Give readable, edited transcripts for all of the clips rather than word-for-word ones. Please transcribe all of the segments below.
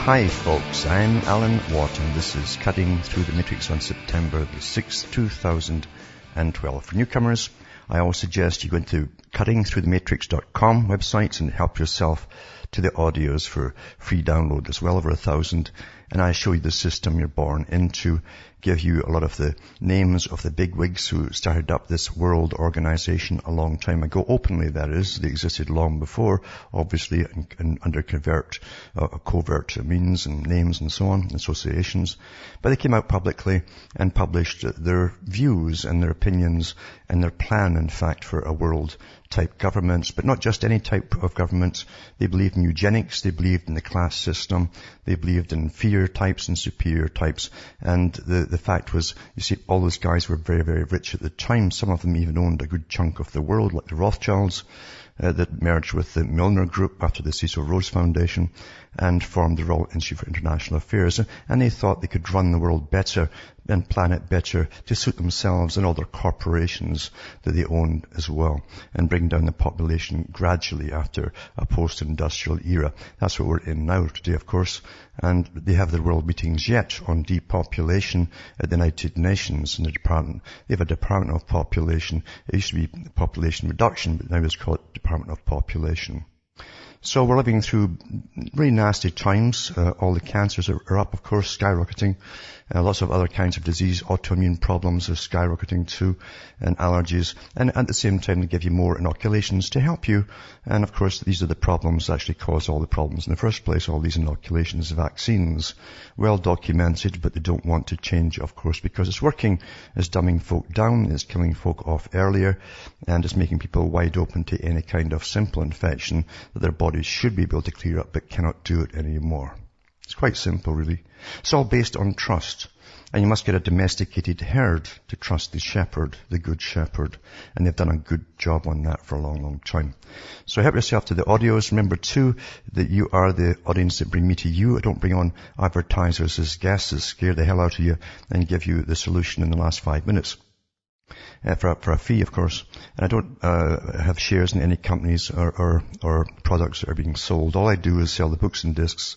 Hi folks, I'm Alan Watt and this is Cutting Through the Matrix on September the 6th, 2012. For newcomers, I always suggest you go into cuttingthroughthematrix.com website and help yourself to the audios for free download. There's well over 1,000, and I show you the system you're born into, give you a lot of the names of the bigwigs who started up this world organization a long time ago, openly that is. They existed long before, obviously, and under covert means and names and so on, associations. But they came out publicly and published their views and their opinions and their plan, in fact, for a world type government, but not just any type of government. They believed in eugenics, they believed in the class system, they believed in inferior types and superior types. And the fact was, you see, all those guys were very, very rich at the time. Some of them even owned a good chunk of the world, like the Rothschilds, that merged with the Milner Group after the Cecil Rhodes Foundation and formed the Royal Institute for International Affairs. And they thought they could run the world better and plan it better to suit themselves and all their corporations that they owned as well, and bring down the population gradually after a post-industrial era. That's what we're in now today, of course. And they have their world meetings yet on depopulation at the United Nations and the department. They have a Department of Population. It used to be population reduction, but now it's called Department of Population. So we're living through really nasty times. All the cancers are up, of course, skyrocketing. Lots of other kinds of disease, autoimmune problems are skyrocketing too, and allergies. And at the same time, they give you more inoculations to help you. And of course, these are the problems that actually cause all the problems in the first place, all these inoculations, vaccines. Well documented, but they don't want to change, of course, because it's working as dumbing folk down, it's killing folk off earlier, and it's making people wide open to any kind of simple infection that their bodies should be able to clear up, but cannot do it anymore. It's quite simple, really. It's all based on trust. And you must get a domesticated herd to trust the shepherd, the good shepherd. And they've done a good job on that for a long, long time. So help yourself to the audios. Remember, too, that you are the audience that bring me to you. I don't bring on advertisers as guests that scare the hell out of you and give you the solution in the last 5 minutes. For a fee, of course. And I don't have shares in any companies or products that are being sold. All I do is sell the books and discs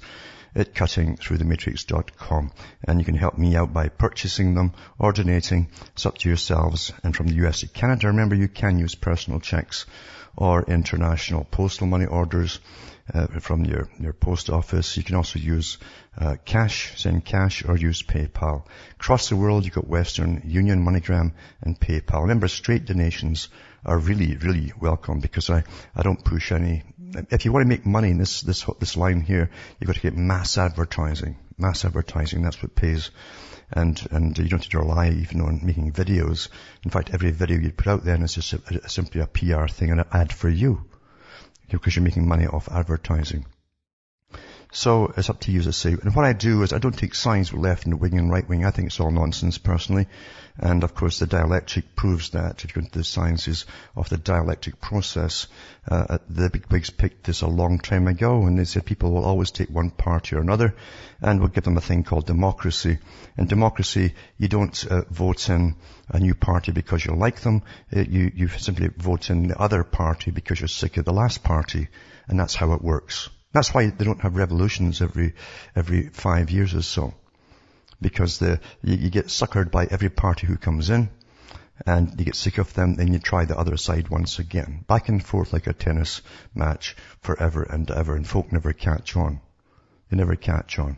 at cuttingthroughthematrix.com. And you can help me out by purchasing them or donating. It's up to yourselves. And from the US to Canada, remember, you can use personal checks or international postal money orders from your post office. You can also use cash, send cash, or use PayPal. Across the world, you've got Western Union, MoneyGram, and PayPal. Remember, straight donations are really, really welcome, because I don't push any. If you want to make money in this line here, you've got to get mass advertising. Mass advertising, that's what pays. And you don't have to rely even on making videos. In fact, every video you put out then is just simply a PR thing and an ad for you, because you're making money off advertising. So it's up to you, as I say. And what I do is I don't take sides with left and wing and right wing. I think it's all nonsense, personally. And of course, the dialectic proves that. If you go into the sciences of the dialectic process, the big wigs picked this a long time ago, and they said people will always take one party or another, and we'll give them a thing called democracy. In democracy, you don't vote in a new party because you like them. You simply vote in the other party because you're sick of the last party, and that's how it works. That's why they don't have revolutions every 5 years or so. Because you get suckered by every party who comes in, and you get sick of them, then you try the other side once again. Back and forth like a tennis match forever and ever, and folk never catch on. They never catch on.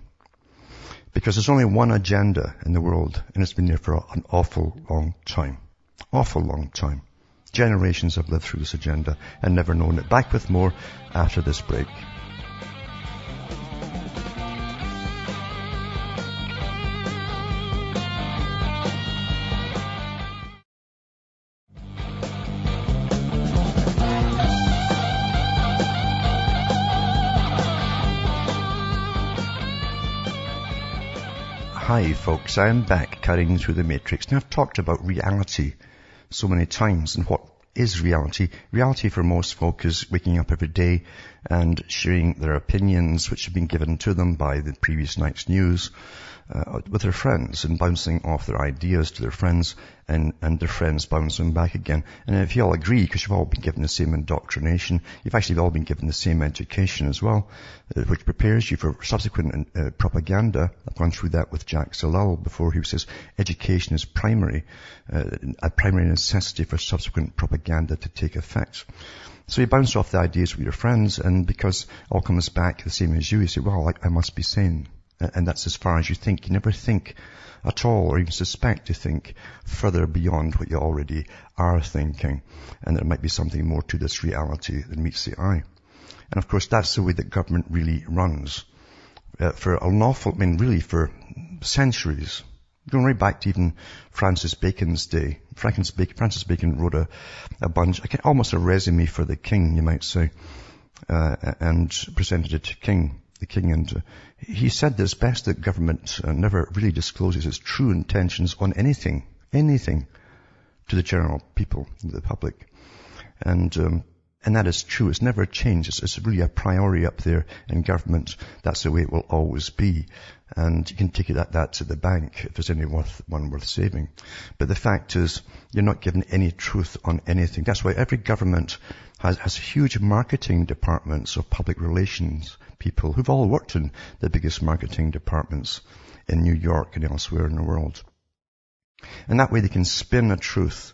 Because there's only one agenda in the world, and it's been there for an awful long time. Awful long time. Generations have lived through this agenda and never known it. Back with more after this break. Hi folks, I'm back cutting through the matrix. Now I've talked about reality so many times and what is reality. Reality for most folk is waking up every day and sharing their opinions, which have been given to them by the previous night's news, with their friends, and bouncing off their ideas to their friends, and their friends bouncing back again. And if you all agree, because you've all been given the same indoctrination, you've actually all been given the same education as well, which prepares you for subsequent propaganda. I've gone through that with Jack Salal before. He says education is primary, a primary necessity for subsequent propaganda to take effect. So you bounce off the ideas with your friends, and because it all comes back the same as you say, well, I must be sane. And that's as far as you think. You never think at all, or even suspect to think further beyond what you already are thinking. And there might be something more to this reality than meets the eye. And of course, that's the way that government really runs. For for centuries. Going right back to even Francis Bacon's day. Francis Bacon wrote a bunch, almost a resume for the king, you might say, and presented it to the king, and he said that it's best that government never really discloses its true intentions on anything to the general people, the public. And that is true. It's never changed. It's really a priority up there in government. That's the way it will always be. And you can take that to the bank if there's any one worth saving. But the fact is, you're not given any truth on anything. That's why every government has huge marketing departments of public relations people who've all worked in the biggest marketing departments in New York and elsewhere in the world. And that way they can spin a truth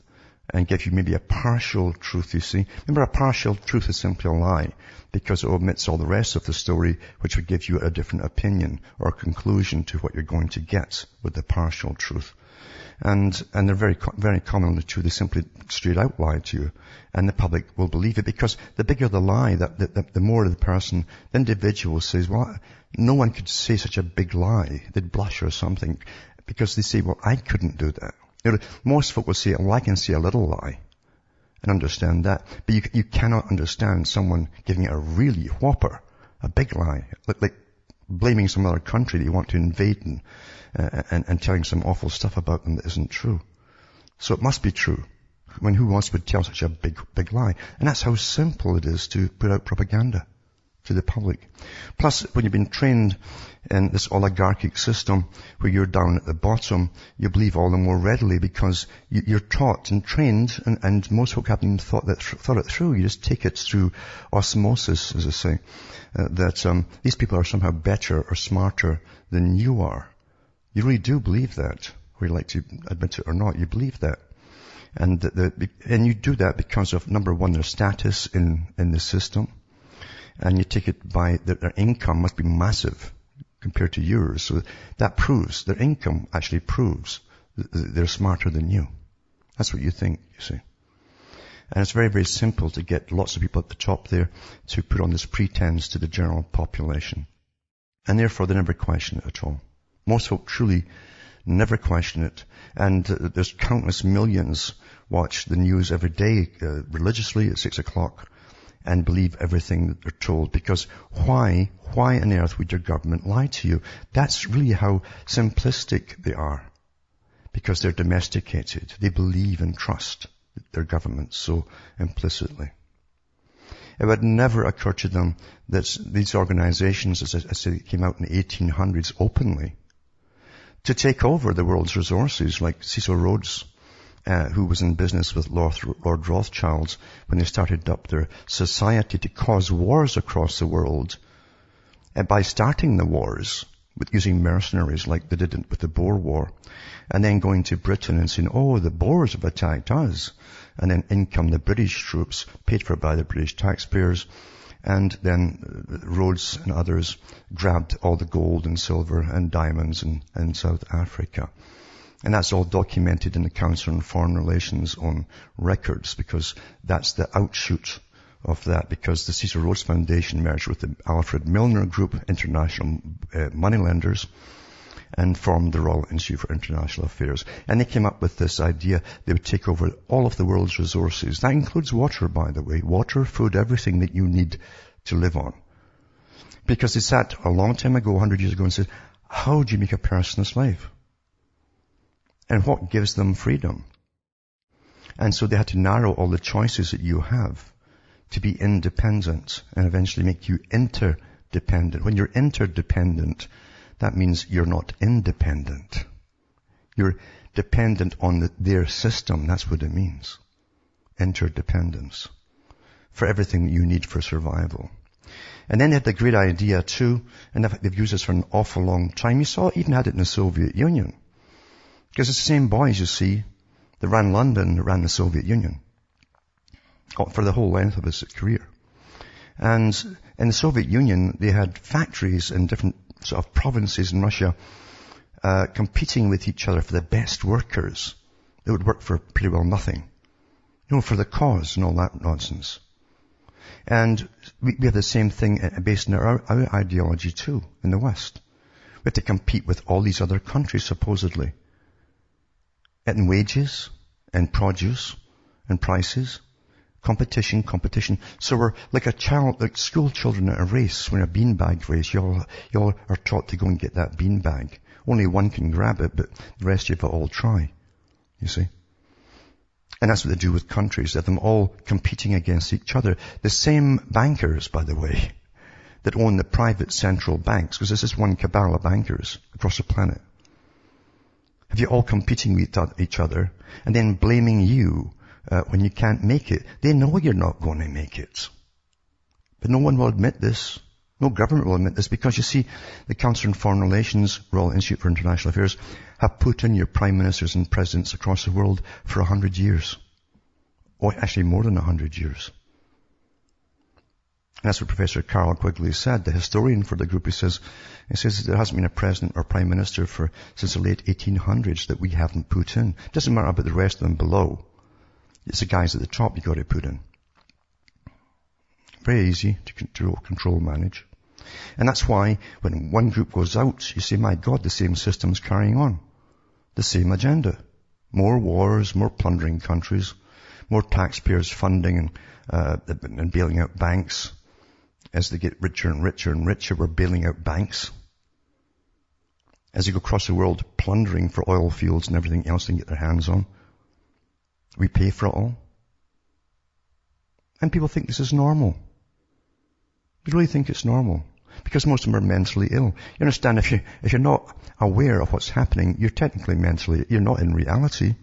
and give you maybe a partial truth, you see. Remember, a partial truth is simply a lie because it omits all the rest of the story, which would give you a different opinion or conclusion to what you're going to get with the partial truth. And they're very, very commonly true. They simply straight out lie to you. And the public will believe it because the bigger the lie, the more the person, the individual says, well, no one could say such a big lie. They'd blush or something because they say, well, I couldn't do that. You know, most folk will say, well, I can say a little lie and understand that. But you cannot understand someone giving a really whopper, a big lie, like blaming some other country that you want to invade and telling some awful stuff about them that isn't true. So it must be true. When who else would tell such a big lie? And that's how simple it is to put out propaganda to the public. Plus, when you've been trained in this oligarchic system where you're down at the bottom, you believe all the more readily because you're taught and trained, and most folk haven't thought it through. You just take it through osmosis, as I say, that these people are somehow better or smarter than you are. You really do believe that, whether you like to admit it or not. You believe that. And you do that because of, number one, their status in the system. And you take it by their income must be massive compared to yours. So that proves, their income actually proves they're smarter than you. That's what you think, you see. And it's very, very simple to get lots of people at the top there to put on this pretense to the general population. And therefore they never question it at all. Most folk truly never question it. And there's countless millions watch the news every day religiously at 6 o'clock. And believe everything that they're told. Because why on earth would your government lie to you? That's really how simplistic they are. Because they're domesticated. They believe and trust their government so implicitly. It would never occur to them that these organizations, as I say, came out in the 1800s openly, to take over the world's resources, like Cecil Rhodes, who was in business with Lord Rothschild when they started up their society to cause wars across the world. And by starting the wars with using mercenaries like they did with the Boer War, and then going to Britain and saying, oh, the Boers have attacked us. And then in come the British troops, paid for by the British taxpayers. And then Rhodes and others grabbed all the gold and silver and diamonds in South Africa. And that's all documented in the Council on Foreign Relations on records, because that's the outshoot of that, because the Cecil Rhodes Foundation merged with the Alfred Milner Group, international moneylenders, and formed the Royal Institute for International Affairs. And they came up with this idea they would take over all of the world's resources. That includes water, by the way. Water, food, everything that you need to live on. Because they sat a long time ago, 100 years ago, and said, how do you make a person a slave? And what gives them freedom? And so they had to narrow all the choices that you have to be independent and eventually make you interdependent. When you're interdependent, that means you're not independent. You're dependent on their system. That's what it means. Interdependence. For everything that you need for survival. And then they had the great idea too, and they've used this for an awful long time. You saw it even had it in the Soviet Union. Because it's the same boys, you see, that ran London, that ran the Soviet Union. For the whole length of his career. And in the Soviet Union, they had factories in different sort of provinces in Russia, competing with each other for the best workers. They would work for pretty well nothing. For the cause and all that nonsense. And we have the same thing based on our ideology too, in the West. We have to compete with all these other countries, supposedly. In wages, and produce, and prices. Competition. So we're like like school children at a race, when a beanbag race, you all are taught to go and get that beanbag. Only one can grab it, but the rest of you all try. You see? And that's what they do with countries. They have them all competing against each other. The same bankers, by the way, that own the private central banks, because there's this one cabal of bankers across the planet. Have you all competing with each other and then blaming you when you can't make it? They know you're not going to make it. But no one will admit this. No government will admit this because, you see, the Council on Foreign Relations, Royal Institute for International Affairs, have put in your prime ministers and presidents across the world for 100 years. Or actually more than 100 years. And that's what Professor Carl Quigley said, the historian for the group. He says there hasn't been a president or prime minister since the late 1800s that we haven't put in. It doesn't matter about the rest of them below. It's the guys at the top you got to put in. Very easy to control, manage. And that's why when one group goes out, you say, my God, the same system's carrying on. The same agenda. More wars, more plundering countries, more taxpayers funding and bailing out banks. As they get richer and richer and richer, we're bailing out banks. As they go across the world plundering for oil fields and everything else they can get their hands on. We pay for it all. And people think this is normal. They really think it's normal. Because most of them are mentally ill. You understand, if you're not aware of what's happening, you're technically you're not in reality.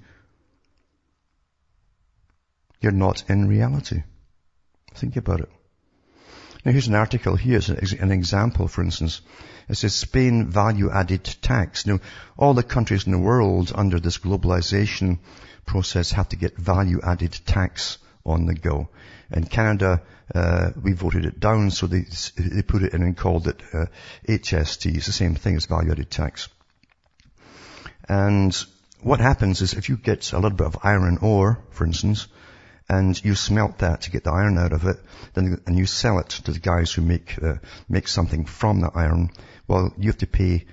You're not in reality. Think about it. Now here's an article here, an example, for instance. It says Spain value-added tax. Now, all the countries in the world under this globalization process have to get value-added tax on the go. In Canada, we voted it down, so they put it in and called it HST. It's the same thing as value-added tax. And what happens is if you get a little bit of iron ore, for instance, and you smelt that to get the iron out of it, and you sell it to the guys who make something from the iron, well, you have to pay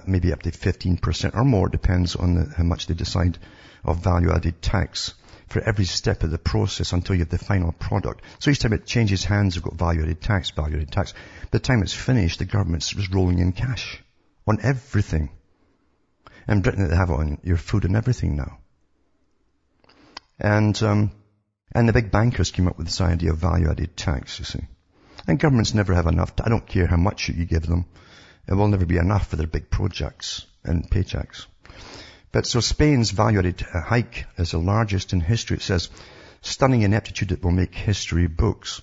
maybe up to 15% or more, depends on how much they decide, of value-added tax for every step of the process until you have the final product. So each time it changes hands, you've got value-added tax. By the time it's finished, the government's just rolling in cash on everything. In Britain, they have it on your food and everything now. And the big bankers came up with this idea of value-added tax, you see. And governments never have enough. I don't care how much you give them. It will never be enough for their big projects and paychecks. But so Spain's value-added hike is the largest in history. It says, stunning ineptitude that will make history books.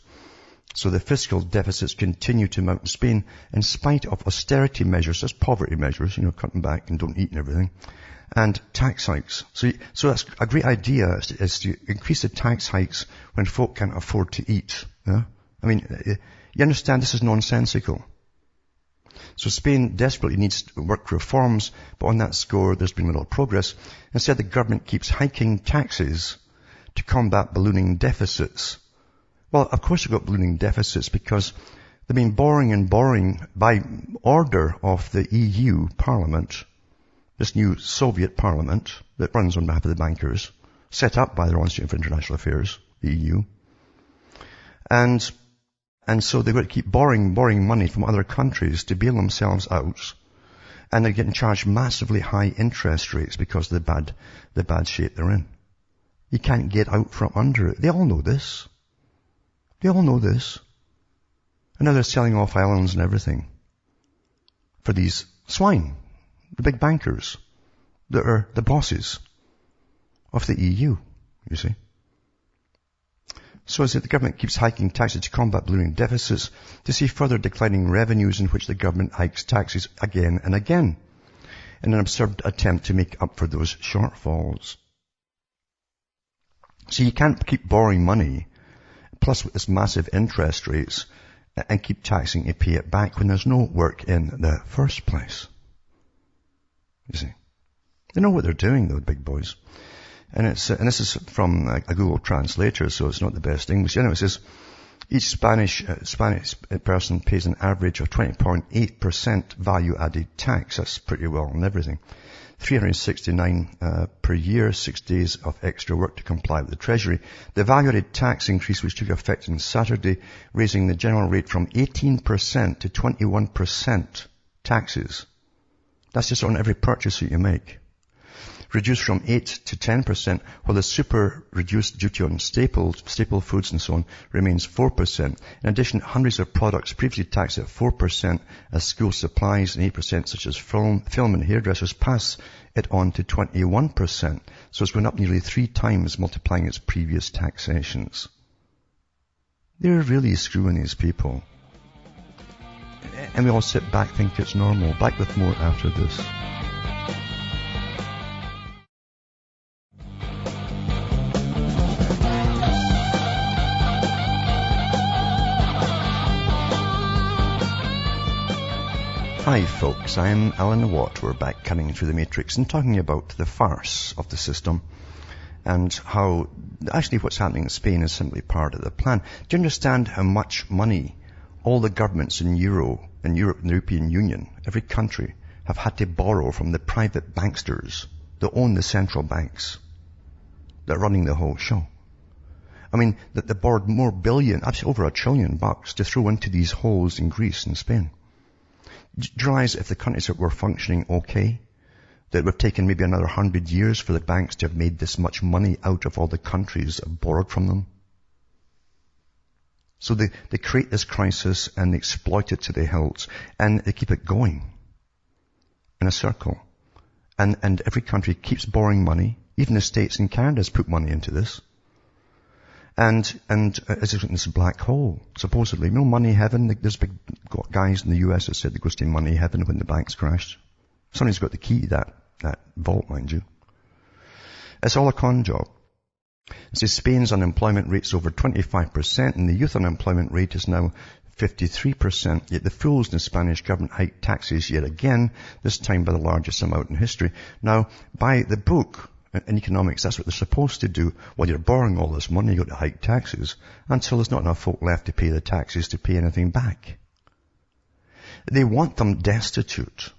So the fiscal deficits continue to mount in Spain in spite of austerity measures, that's poverty measures, cutting back and don't eat and everything, and tax hikes. So that's a great idea, is to increase the tax hikes when folk can't afford to eat. Yeah? I mean, you understand this is nonsensical. So Spain desperately needs work reforms, but on that score, there's been little progress. Instead, the government keeps hiking taxes to combat ballooning deficits. Well, of course you've got ballooning deficits because they've been borrowing by order of the EU Parliament, this new Soviet Parliament that runs on behalf of the bankers, set up by the Royal Institute for International Affairs, the EU. And so they've got to keep borrowing money from other countries to bail themselves out. And they're getting charged massively high interest rates because of the bad shape they're in. You can't get out from under it. They all know this. They all know this. And now they're selling off islands and everything for these swine, the big bankers that are the bosses of the EU, you see. So as the government keeps hiking taxes to combat ballooning deficits, to see further declining revenues in which the government hikes taxes again and again, in an absurd attempt to make up for those shortfalls. So you can't keep borrowing money, plus with this massive interest rates, and keep taxing to pay it back when there's no work in the first place. You see. They know what they're doing, though, big boys. And this is from a Google translator, so it's not the best English. Anyway, it says, each Spanish person pays an average of 20.8% value-added tax. That's pretty well on everything. 369 per year, 6 days of extra work to comply with the Treasury. The value-added tax increase, which took effect on Saturday, raising the general rate from 18% to 21% taxes. That's just on every purchase that you make. Reduced from 8 to 10%, while the super reduced duty on staple foods and so on remains 4%. In addition, hundreds of products previously taxed at 4% as school supplies and 8% such as film and hairdressers pass it on to 21%. So it's going up nearly 3 times, multiplying its previous taxations. They're really screwing these people. And we all sit back, think it's normal. Back with more after this. Hi folks, I'm Alan Watt. We're back cutting through the matrix and talking about the farce of the system and how actually what's happening in Spain is simply part of the plan. Do you understand how much money all the governments in Europe and the European Union, every country, have had to borrow from the private banksters that own the central banks that are running the whole show? I mean, that they borrowed more billion, actually over $1 trillion to throw into these holes in Greece and Spain. Do you realize if the countries that were functioning okay, that it would have taken maybe another 100 years for the banks to have made this much money out of all the countries that borrowed from them? So they create this crisis and they exploit it to the hilts and they keep it going in a circle. And every country keeps borrowing money. Even the States and Canada has put money into this. And as it's in this black hole, supposedly. You know, money heaven, there's big guys in the US that said they go to money heaven when the banks crashed. Somebody's got the key to that vault, mind you. It's all a con job. It says Spain's unemployment rate's over 25% and the youth unemployment rate is now 53%. Yet the fools in the Spanish government hiked taxes yet again, this time by the largest amount in history. Now, by the book, in economics, that's what they're supposed to do. While you're borrowing all this money, you've got to hike taxes until there's not enough folk left to pay the taxes to pay anything back. They want them destitute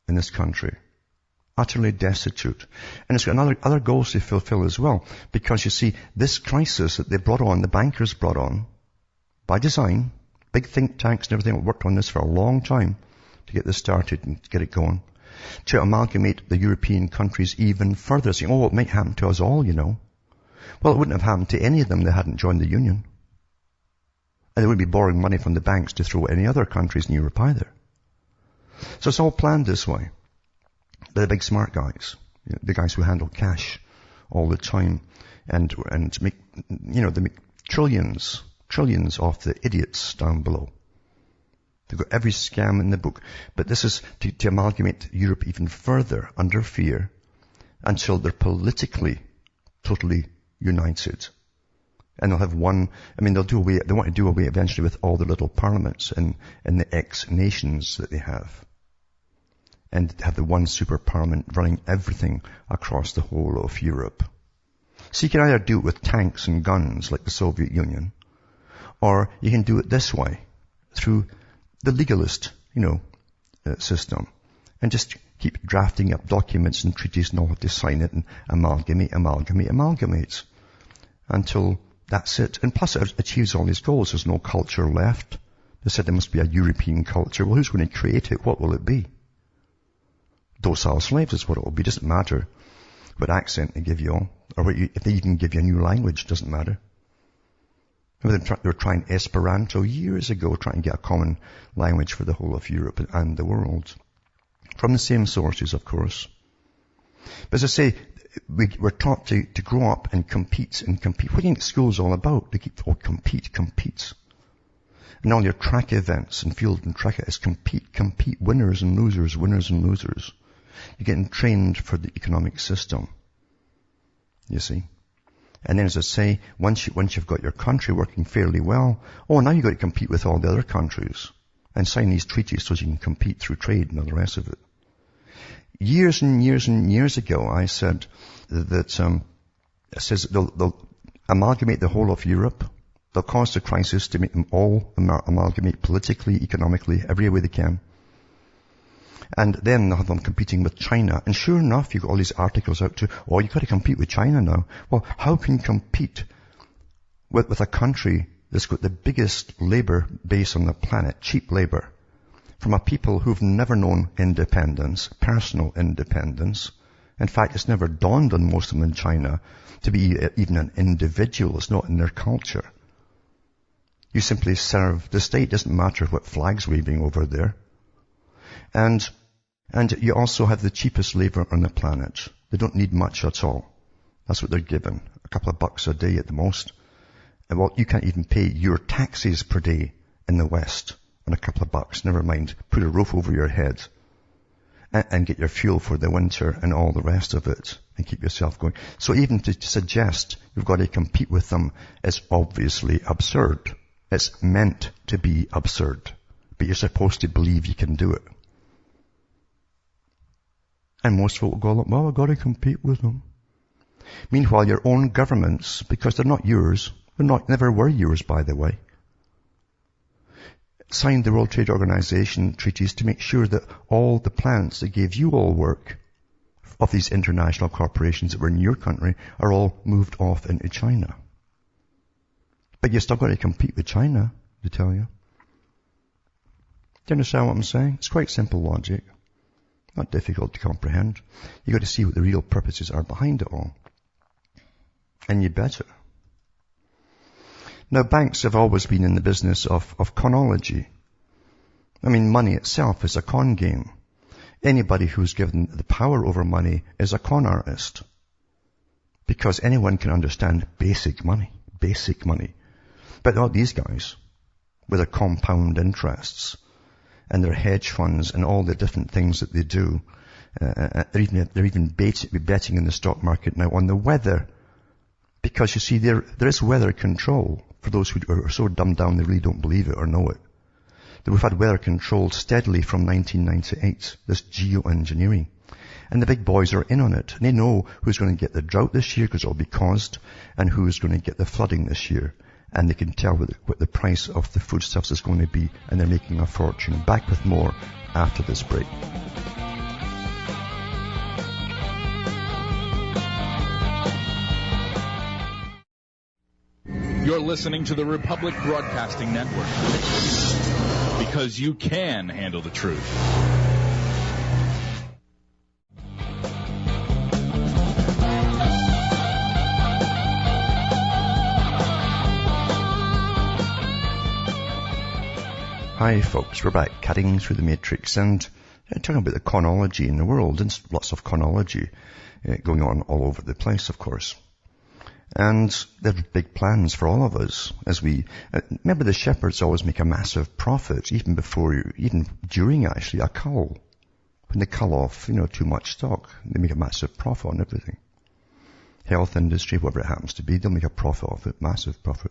in this country. Utterly destitute. And it's got other goals to fulfill as well. Because you see, this crisis that they brought on, the bankers brought on, by design, big think tanks and everything worked on this for a long time to get this started and to get it going. To amalgamate the European countries even further, saying, oh, it might happen to us all, you know. Well, it wouldn't have happened to any of them that hadn't joined the Union. And they wouldn't be borrowing money from the banks to throw at any other countries in Europe either. So it's all planned this way. By the big smart guys, the guys who handle cash all the time and make, they make trillions off the idiots down below. They've got every scam in the book. But this is to amalgamate Europe even further under fear until they're politically totally united. And they'll have they want to do away eventually with all the little parliaments and the ex-nations that they have. And have the one super parliament running everything across the whole of Europe. So you can either do it with tanks and guns like the Soviet Union, or you can do it this way, through the legalist, system, and just keep drafting up documents and treaties and all have to sign it and amalgamate until that's it. And plus it achieves all these goals. There's no culture left. They said there must be a European culture. Well, who's going to create it? What will it be? Docile slaves is what it will be. It doesn't matter what accent they give you all, or if they even give you a new language, doesn't matter. They were trying Esperanto years ago, trying to get a common language for the whole of Europe and the world. From the same sources, of course. But as I say, we're taught to grow up and compete and compete. What do you think school's all about? They keep, compete. And all your track events and field and track is compete, winners and losers. You're getting trained for the economic system. You see? And then as I say, once you've got your country working fairly well, now you've got to compete with all the other countries and sign these treaties so you can compete through trade and all the rest of it. Years and years ago, I said that, it says they'll amalgamate the whole of Europe. They'll cause the crisis to make them all amalgamate politically, economically, every way they can. And then they'll have them competing with China. And sure enough, you've got all these articles out too. You've got to compete with China now. Well, how can you compete with a country that's got the biggest labor base on the planet, cheap labor, from a people who've never known independence, personal independence? In fact, it's never dawned on most of them in China to be even an individual. It's not in their culture. You simply serve the state. It doesn't matter what flag's waving over there. And you also have the cheapest labor on the planet. They don't need much at all. That's what they're given. A couple of bucks a day at the most. And you can't even pay your taxes per day in the West on a couple of bucks. Never mind, put a roof over your head and get your fuel for the winter and all the rest of it and keep yourself going. So even to suggest you've got to compete with them is obviously absurd. It's meant to be absurd. But you're supposed to believe you can do it. And most folk go, I've got to compete with them. Meanwhile, your own governments, because they're not yours, never were yours, by the way, signed the World Trade Organization treaties to make sure that all the plants that gave you all work of these international corporations that were in your country are all moved off into China. But you're still got to compete with China, they tell you. Do you understand what I'm saying? It's quite simple logic. Not difficult to comprehend. You've got to see what the real purposes are behind it all. And you better. Now, banks have always been in the business of conology. I mean, money itself is a con game. Anybody who's given the power over money is a con artist. Because anyone can understand basic money. But not these guys, with their compound interests and their hedge funds and all the different things that they do. They're even betting in the stock market now on the weather. Because you see, there is weather control for those who are so dumbed down they really don't believe it or know it. That we've had weather control steadily from 1998, this geoengineering. And the big boys are in on it. And they know who's going to get the drought this year because it'll be caused, and who's going to get the flooding this year. And they can tell what the price of the foodstuffs is going to be, and they're making a fortune. Back with more after this break. You're listening to the Republic Broadcasting Network, because you can handle the truth. Hi folks, we're back cutting through the matrix and talking about the conology in the world. And lots of conology going on all over the place, of course. And there are big plans for all of us as we, remember the shepherds always make a massive profit even during actually a cull. When they cull off, too much stock, they make a massive profit on everything. Health industry, whatever it happens to be, they'll make a profit off it, massive profit.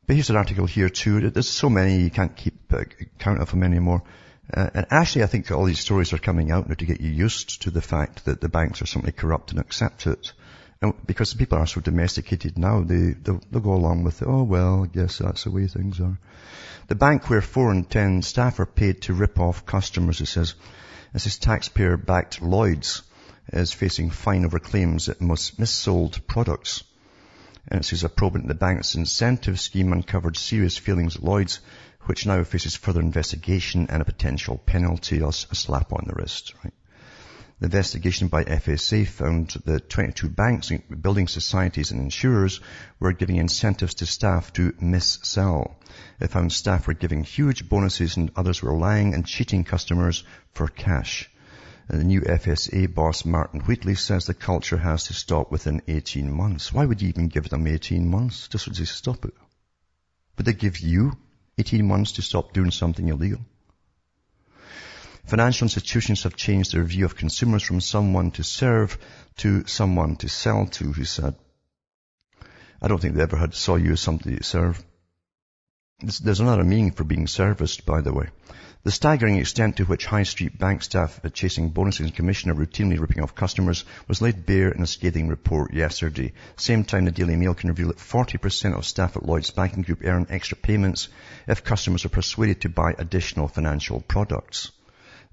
But here's an article here too. There's so many, you can't keep count of them anymore. And actually I think all these stories are coming out now to get you used to the fact that the banks are simply corrupt and accept it. And because the people are so domesticated now, they'll go along with it. Oh well, I guess that's the way things are. The bank where 4 in 10 staff are paid to rip off customers, it says taxpayer-backed Lloyd's is facing fine over claims it missold products. And it says a probe into the bank's incentive scheme uncovered serious failings at Lloyd's, which now faces further investigation and a potential penalty, a slap on the wrist, right? The investigation by FSA found that 22 banks, building societies and insurers were giving incentives to staff to mis-sell. It found staff were giving huge bonuses and others were lying and cheating customers for cash. And the new FSA boss, Martin Wheatley, says the culture has to stop within 18 months. Why would you even give them 18 months? Just to stop it. Would they give you 18 months to stop doing something illegal? Financial institutions have changed their view of consumers from someone to serve to someone to sell to, he said. I don't think they ever saw you as somebody to serve. There's another meaning for being serviced, by the way. The staggering extent to which high street bank staff are chasing bonuses and commission are routinely ripping off customers was laid bare in a scathing report yesterday. Same time, the Daily Mail can reveal that 40% of staff at Lloyds Banking Group earn extra payments if customers are persuaded to buy additional financial products.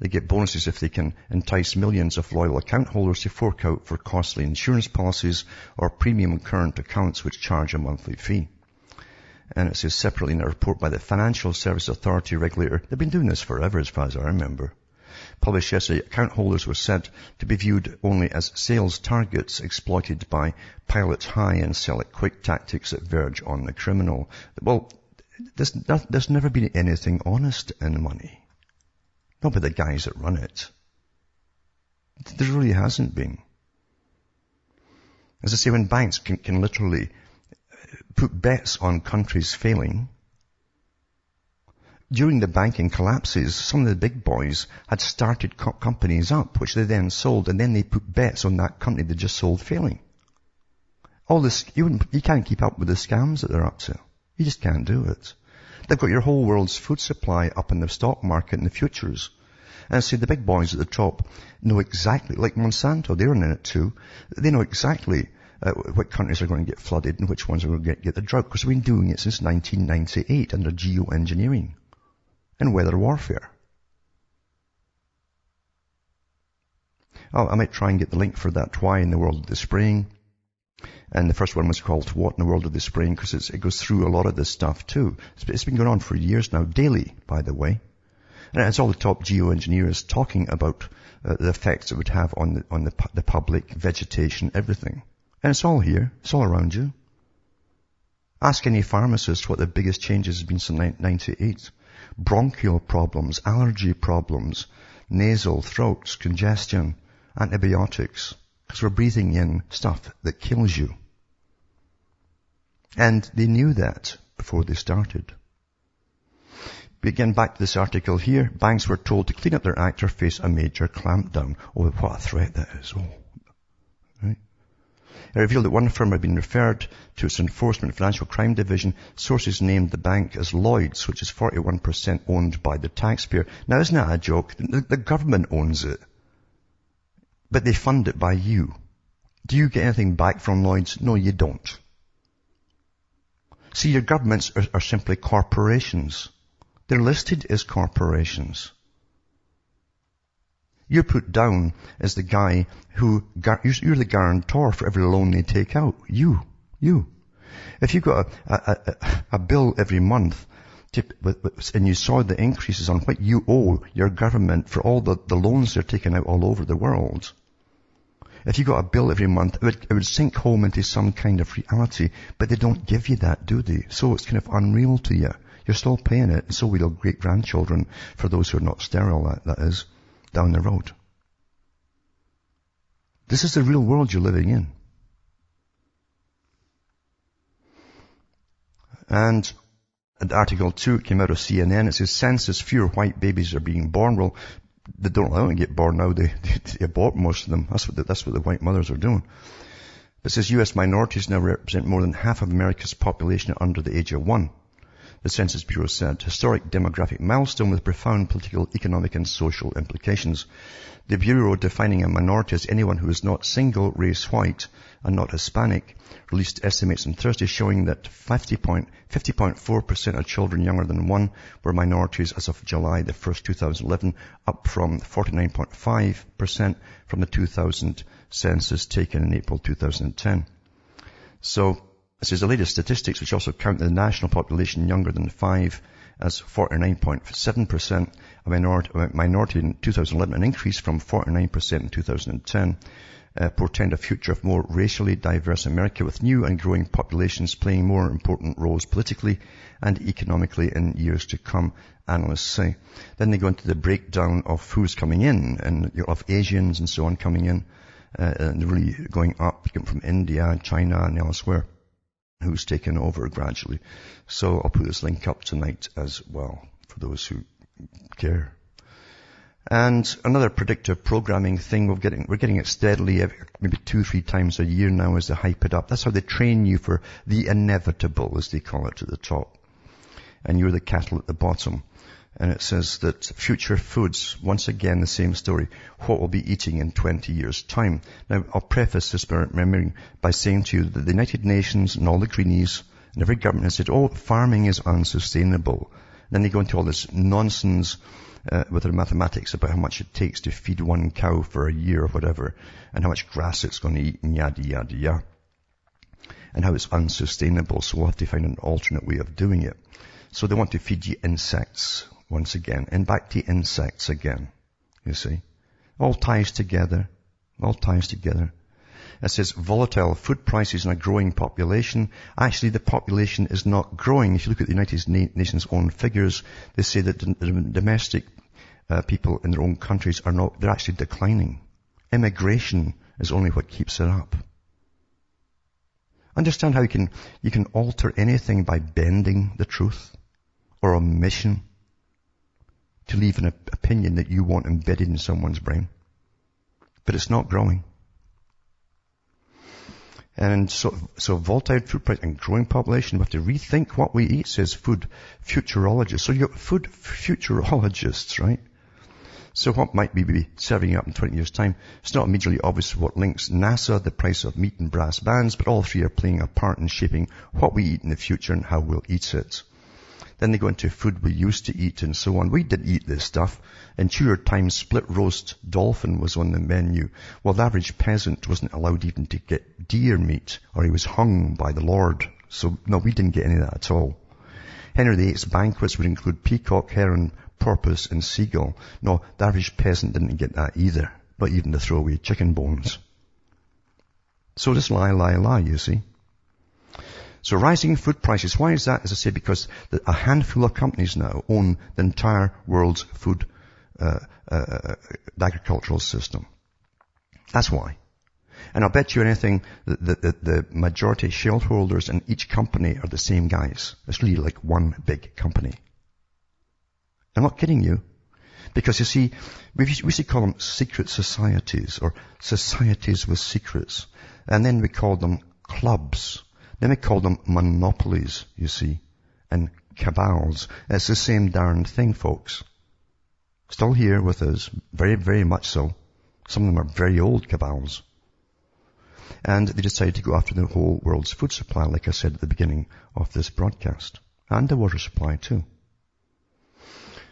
They get bonuses if they can entice millions of loyal account holders to fork out for costly insurance policies or premium current accounts which charge a monthly fee. And it says separately in a report by the Financial Service Authority regulator, they've been doing this forever as far as I remember, published yesterday, account holders were said to be viewed only as sales targets exploited by pilot high and sell it quick tactics that verge on the criminal. Well, there's never been anything honest in money. Not by the guys that run it. There really hasn't been. As I say, when banks can literally put bets on countries failing. During the banking collapses, some of the big boys had started companies up, which they then sold, and then they put bets on that company they just sold failing. All this, you can't keep up with the scams that they're up to. You just can't do it. They've got your whole world's food supply up in the stock market and the futures. And see, the big boys at the top know exactly, like Monsanto, they're in it too. They know exactly what countries are going to get flooded and which ones are going to get the drought, because we've been doing it since 1998 under geoengineering and weather warfare. I might try and get the link for that Why in the World of the Spraying. And the first one was called What in the World of the Spraying, because it goes through a lot of this stuff too. It's been going on for years now, daily, by the way. And it's all the top geoengineers talking about the effects it would have on the public, vegetation, everything. And it's all here. It's all around you. Ask any pharmacist what the biggest changes has been since 1998. Bronchial problems, allergy problems, nasal, throats, congestion, antibiotics. Because we're breathing in stuff that kills you. And they knew that before they started. But again, back to this article here. Banks were told to clean up their act or face a major clampdown. Oh, what a threat that is. Oh, right. It revealed that one firm had been referred to its enforcement financial crime division. Sources named the bank as Lloyds, which is 41% owned by the taxpayer. Now, isn't that a joke? The government owns it. But they fund it by you. Do you get anything back from Lloyds? No, you don't. See, your governments are simply corporations. They're listed as corporations. You're put down as the guy who, you're the guarantor for every loan they take out. You. If you got a bill every month, and you saw the increases on what you owe your government for all the loans they're taking out all over the world, if you got a bill every month, it would sink home into some kind of reality, but they don't give you that, do they? So it's kind of unreal to you. You're still paying it, and so will your great-grandchildren, for those who are not sterile, that is, down the road. This is the real world you're living in. And Article 2 came out of CNN. It says, census, fewer white babies are being born. Well, they don't get born now. They abort most of them. That's what the white mothers are doing. It says U.S. minorities now represent more than half of America's population under the age of 1. The Census Bureau said, historic demographic milestone with profound political, economic and social implications. The Bureau, defining a minority as anyone who is not single, race white and not Hispanic, released estimates on Thursday showing that 50.4% of children younger than 1 were minorities as of July the 1st, 2011, up from 49.5% from the 2000 census taken in April 2010. So, this is the latest statistics, which also count the national population younger than 5 as 49.7%, a minority in 2011, an increase from 49% in 2010, portend a future of more racially diverse America with new and growing populations playing more important roles politically and economically in years to come, analysts say. Then they go into the breakdown of who's coming in, and of Asians and so on coming in, and really going up from India, China and elsewhere, who's taken over gradually. So I'll put this link up tonight as well for those who care. And another predictive programming thing, we're getting it steadily, maybe 2-3 times a year now as they hype it up. That's how they train you for the inevitable, as they call it, at the top. And you're the cattle at the bottom. And it says that future foods, once again the same story, what we'll be eating in 20 years' time. Now, I'll preface this by saying to you that the United Nations and all the greenies and every government has said, farming is unsustainable. Then they go into all this nonsense with their mathematics about how much it takes to feed one cow for a year or whatever, and how much grass it's going to eat, and yada, yada, yada. And how it's unsustainable, so we'll have to find an alternate way of doing it. So they want to feed you insects once again, and back to insects again, you see. All ties together. It says volatile food prices and a growing population. Actually, the population is not growing. If you look at the United Nations' own figures, they say that the domestic people in their own countries they're actually declining. Immigration is only what keeps it up. Understand how you can alter anything by bending the truth or omission to leave an opinion that you want embedded in someone's brain. But it's not growing. And so volatile food price and growing population, we have to rethink what we eat, says food futurologists. So you've got food futurologists, right? So what might we be serving up in 20 years' time? It's not immediately obvious what links NASA, the price of meat and brass bands, but all three are playing a part in shaping what we eat in the future and how we'll eat it. Then they go into food we used to eat and so on. We did eat this stuff. In Tudor times, split roast dolphin was on the menu. Well, the average peasant wasn't allowed even to get deer meat, or he was hung by the Lord. So, no, we didn't get any of that at all. Henry VIII's banquets would include peacock, heron, porpoise, and seagull. No, the average peasant didn't get that either. Not even to throw away chicken bones. So just lie, you see. So rising food prices, why is that? As I say, because a handful of companies now own the entire world's food agricultural system. That's why. And I'll bet you anything that the majority shareholders in each company are the same guys. It's really like one big company. I'm not kidding you. Because you see, we used to call them secret societies or societies with secrets. And then we called them clubs. Then we call them monopolies, you see, and cabals. It's the same darn thing, folks. Still here with us, very, very much so. Some of them are very old cabals. And they decided to go after the whole world's food supply, like I said at the beginning of this broadcast. And the water supply too.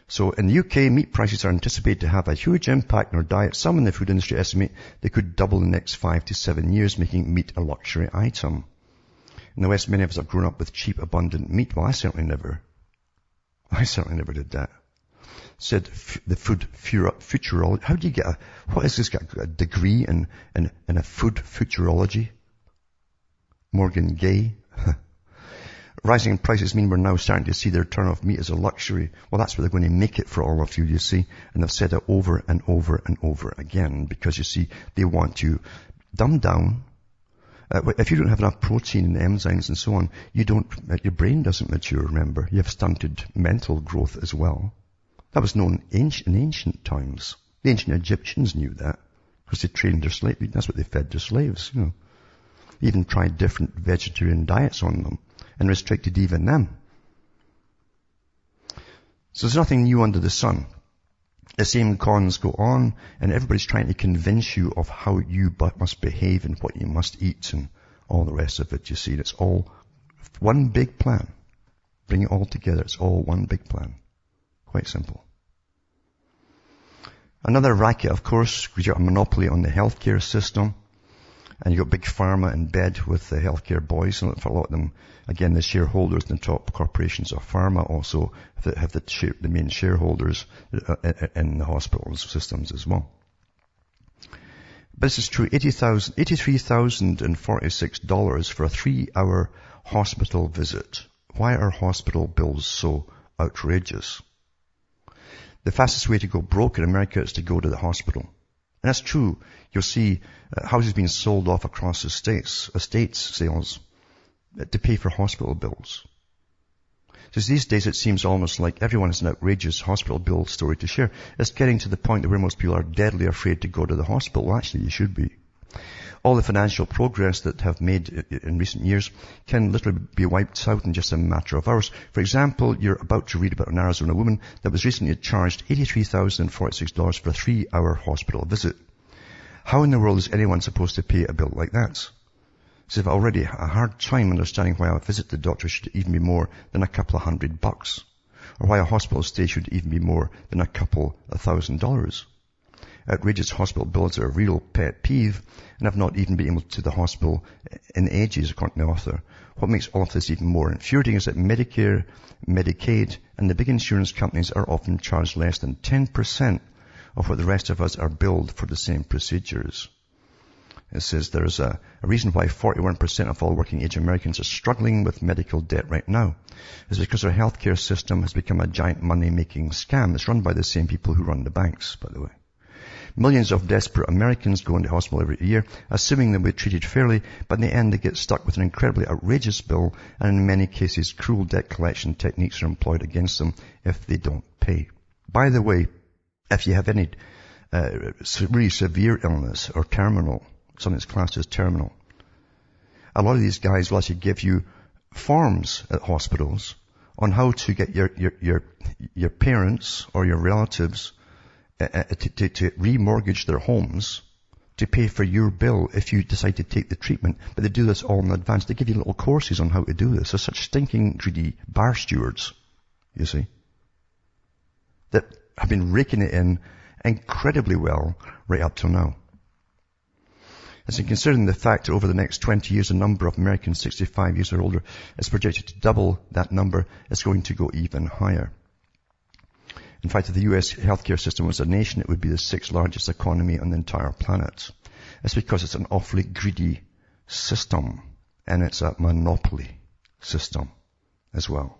So in the UK, meat prices are anticipated to have a huge impact on our diet. Some in the food industry estimate they could double in the next 5 to 7 years, making meat a luxury item. In the West, many of us have grown up with cheap, abundant meat. Well, I certainly never did that. Said the food futurology. How do you get what is this, a degree in a food futurology? Morgan Gay. Rising prices mean we're now starting to see the return of meat as a luxury. Well, that's where they're going to make it for all of you see. And they've said it over and over and over again because, you see, they want to dumb down. If you don't have enough protein and enzymes and so on, your brain doesn't mature, remember. You have stunted mental growth as well. That was known in ancient times. The ancient Egyptians knew that because they trained their slaves. That's what they fed their slaves, you know. They even tried different vegetarian diets on them and restricted even them. So there's nothing new under the sun. The same cons go on, and everybody's trying to convince you of how you must behave and what you must eat and all the rest of it, you see. It's all one big plan. Bring it all together. It's all one big plan. Quite simple. Another racket, of course, we got a monopoly on the healthcare system. And you got big pharma in bed with the healthcare boys, and for a lot of them, again, the shareholders in the top corporations of pharma also have the main shareholders in the hospital systems as well. But this is true, $83,046 for a 3-hour hospital visit. Why are hospital bills so outrageous? The fastest way to go broke in America is to go to the hospital. And that's true. You'll see houses being sold off across the states, estates sales, to pay for hospital bills. So these days it seems almost like everyone has an outrageous hospital bill story to share. It's getting to the point where most people are deadly afraid to go to the hospital. Well, actually, you should be. All the financial progress that have made in recent years can literally be wiped out in just a matter of hours. For example, you're about to read about an Arizona woman that was recently charged $83,046 for a 3-hour hospital visit. How in the world is anyone supposed to pay a bill like that? So I've already a hard time understanding why a visit to the doctor should even be more than a couple of $100, or why a hospital stay should even be more than a couple of $1,000. Outrageous hospital bills are a real pet peeve, and I've not even been able to the hospital in ages, according to the author. What makes all of this even more infuriating is that Medicare, Medicaid, and the big insurance companies are often charged less than 10% of what the rest of us are billed for the same procedures. It says there's a reason why 41% of all working-age Americans are struggling with medical debt right now. It's because our healthcare system has become a giant money-making scam. It's run by the same people who run the banks, by the way. Millions of desperate Americans go into hospital every year, assuming they'll be treated fairly, but in the end they get stuck with an incredibly outrageous bill, and in many cases cruel debt collection techniques are employed against them if they don't pay. By the way, if you have any really severe illness or terminal, something that's classed as terminal, a lot of these guys will actually give you forms at hospitals on how to get your parents or your relatives to remortgage their homes to pay for your bill if you decide to take the treatment. But they do this all in advance. They give you little courses on how to do this. They're such stinking greedy bar stewards, you see, that have been raking it in incredibly well right up till now. As in considering the fact that over the next 20 years, the number of Americans 65 years or older is projected to double that number, it's going to go even higher. In fact, if the U.S. healthcare system was a nation, it would be the 6th largest economy on the entire planet. It's because it's an awfully greedy system, and it's a monopoly system as well.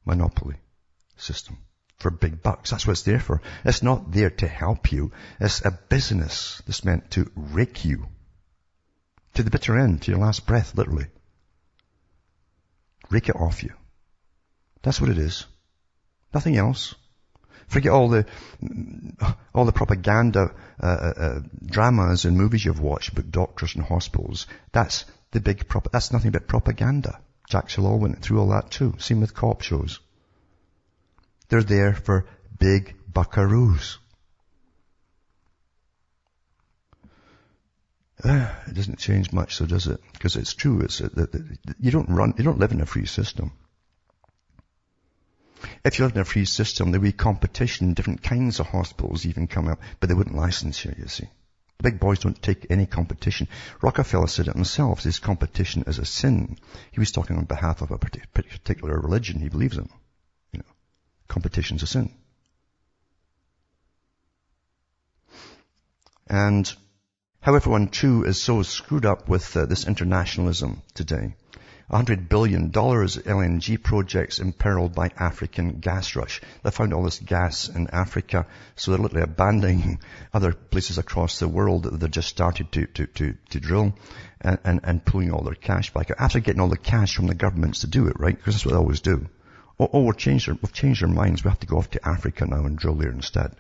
Monopoly system for big bucks. That's what it's there for. It's not there to help you. It's a business that's meant to rake you to the bitter end, to your last breath, literally. Rake it off you. That's what it is. Nothing else. Forget all the propaganda dramas and movies you've watched about doctors and hospitals. That's that's nothing but propaganda. Jack Shillall went through all that too. Same with cop shows. They're there for big buckaroos. It doesn't change much, so does it? Because it's true. You don't live in a free system. If you lived in a free system, there would be competition, different kinds of hospitals even come up, but they wouldn't license you, you see. The big boys don't take any competition. Rockefeller said it himself, his competition is a sin. He was talking on behalf of a particular religion he believes in. You know, competition's a sin. And how everyone too is so screwed up with this internationalism today. $100 billion LNG projects imperiled by African gas rush. They found all this gas in Africa, so they're literally abandoning other places across the world that they've just started to drill and pulling all their cash back out. After getting all the cash from the governments to do it, right? Because that's what they always do. We've changed our minds. We have to go off to Africa now and drill there instead.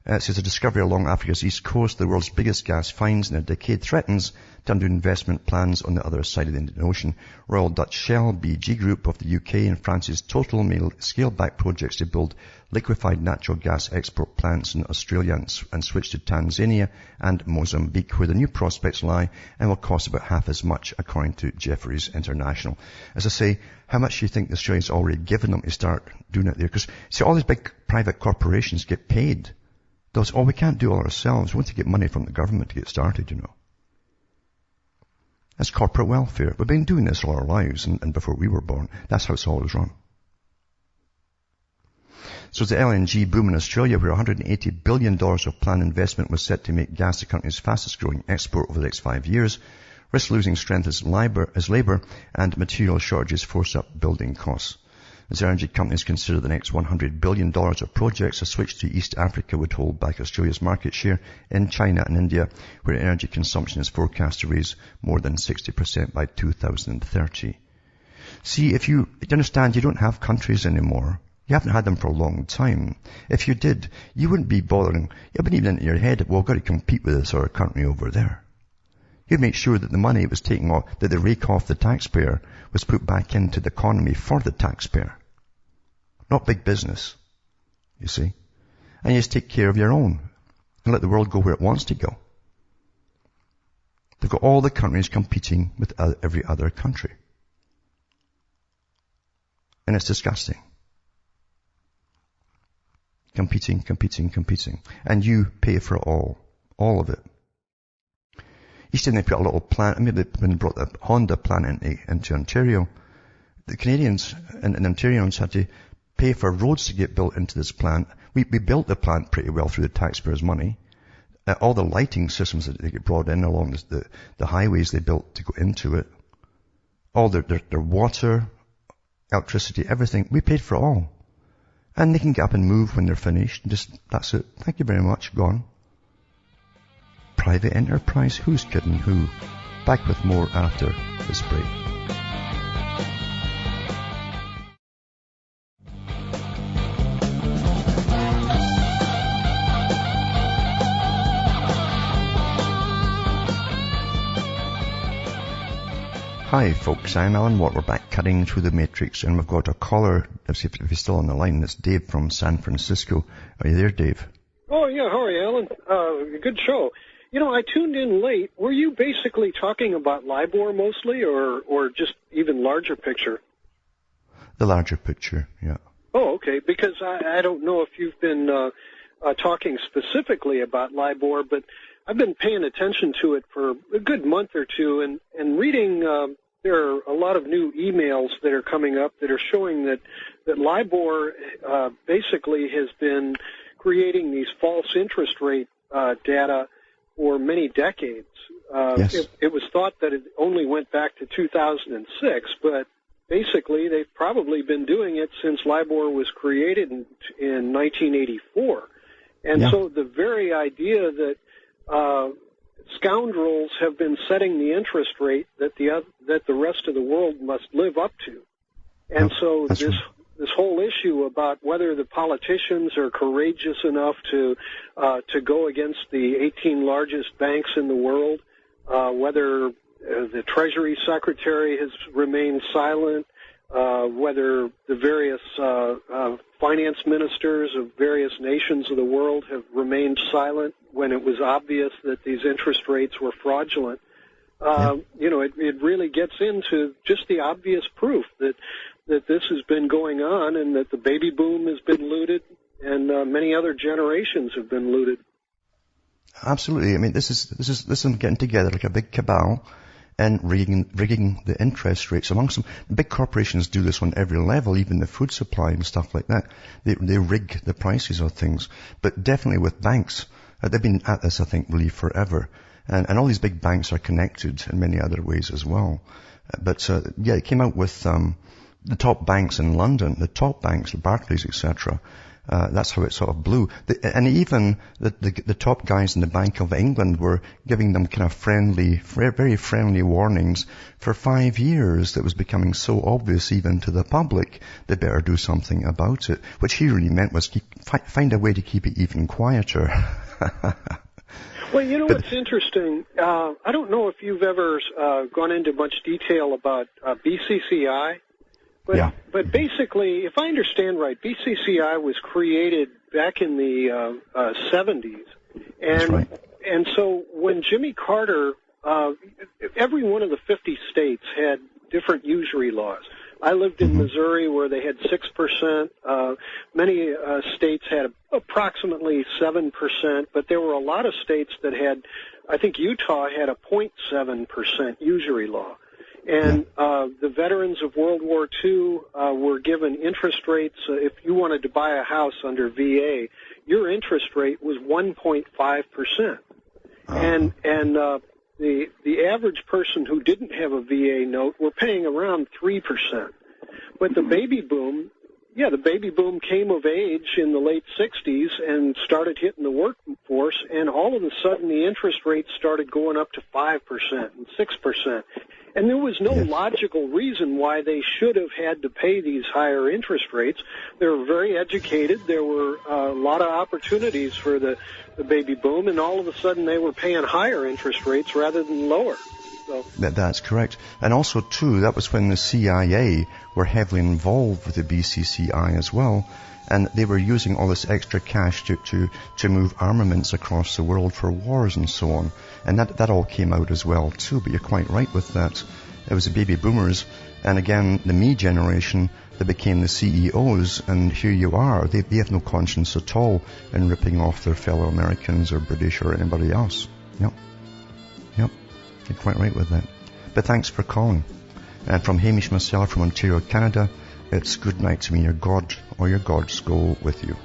It says a discovery along Africa's east coast, the world's biggest gas finds in a decade, threatens to undo investment plans on the other side of the Indian Ocean. Royal Dutch Shell, BG Group of the UK and France's Total may scale back projects to build liquefied natural gas export plants in Australia and switch to Tanzania and Mozambique, where the new prospects lie and will cost about half as much, according to Jefferies International. As I say, how much do you think Australia's already given them to start doing it there? Because, see, all these big private corporations get paid We can't do it all ourselves. We want to get money from the government to get started, you know. That's corporate welfare. We've been doing this all our lives, and before we were born. That's how it's always run. So the LNG boom in Australia, where $180 billion of planned investment was set to make gas the country's fastest growing export over the next 5 years, risks losing strength as labour and material shortages force up building costs. As energy companies consider the next $100 billion of projects, a switch to East Africa would hold back Australia's market share in China and India, where energy consumption is forecast to raise more than 60% by 2030. See, if you understand, you don't have countries anymore. You haven't had them for a long time. If you did, you wouldn't be bothering. It wouldn't even enter your head, well, I've got to compete with this other country over there. You'd make sure that the money was taken off, that the rake off the taxpayer was put back into the economy for the taxpayer. Not big business, you see. And you just take care of your own and let the world go where it wants to go. They've got all the countries competing with every other country. And it's disgusting. Competing. And you pay for it all of it. Each time they put a little plant, maybe when they brought the Honda plant into Ontario, the Canadians and Ontarians had to pay for roads to get built into this plant. We built the plant pretty well through the taxpayers' money. All the lighting systems that they get brought in along the highways they built to go into it, all their water, electricity, everything, we paid for it all. And they can get up and move when they're finished. That's it. Thank you very much. Gone. Private enterprise. Who's kidding who? Back with more after this break. Hi folks, I'm Alan Watt. We're back cutting through the matrix, and we've got a caller, let's see if he's still on the line. It's Dave from San Francisco. Are you there, Dave? Oh yeah, how are you, Alan? Good show. You know, I tuned in late. Were you basically talking about LIBOR mostly, or just even larger picture? The larger picture, yeah. Oh, okay, because I don't know if you've been talking specifically about LIBOR, but I've been paying attention to it for a good month or two, and reading, there are a lot of new emails that are coming up that are showing that LIBOR basically has been creating these false interest rate data for many decades. Yes. It was thought that it only went back to 2006, but basically they've probably been doing it since LIBOR was created in 1984. And so the very idea that scoundrels have been setting the interest rate that the rest of the world must live up to. And so this whole issue about whether the politicians are courageous enough to go against the 18 largest banks in the world, whether the Treasury Secretary has remained silent, whether the various finance ministers of various nations of the world have remained silent when it was obvious that these interest rates were fraudulent. You know, it really gets into just the obvious proof that this has been going on, and that the baby boom has been looted, and many other generations have been looted. Absolutely. I mean, this is them getting together like a big cabal and rigging the interest rates amongst them. Big corporations do this on every level, even the food supply and stuff like that. They rig the prices of things. But definitely with banks, they've been at this, I think, really forever. And all these big banks are connected in many other ways as well. But it came out with the top banks in London, the top banks, the Barclays, etc. That's how it sort of blew. And even the top guys in the Bank of England were giving them kind of very friendly warnings for 5 years that was becoming so obvious even to the public, they better do something about it. What he really meant was find a way to keep it even quieter. Well, you know what's interesting? I don't know if you've ever gone into much detail about BCCI. But basically, if I understand right, BCCI was created back in the 70s. And so when Jimmy Carter, every one of the 50 states had different usury laws. I lived in Missouri where they had 6%. Many states had approximately 7%, but there were a lot of states that had, I think Utah had a 0.7% usury law. And the veterans of World War II were given interest rates. If you wanted to buy a house under VA, your interest rate was 1.5%. And the average person who didn't have a VA note were paying around 3%. But the baby boom came of age in the late 60s and started hitting the workforce, and all of a sudden the interest rates started going up to 5% and 6%. And there was no logical reason why they should have had to pay these higher interest rates. They were very educated. There were a lot of opportunities for the baby boom, and all of a sudden they were paying higher interest rates rather than lower. So that's correct. And also, too, that was when the CIA were heavily involved with the BCCI as well. And they were using all this extra cash to move armaments across the world for wars and so on. And that all came out as well, too. But you're quite right with that. It was the baby boomers. And again, the me generation that became the CEOs. And here you are. They have no conscience at all in ripping off their fellow Americans or British or anybody else. Yep. You're quite right with that. But thanks for calling. And from Hamish myself from Ontario, Canada, it's good night to me. Your God or your gods go with you.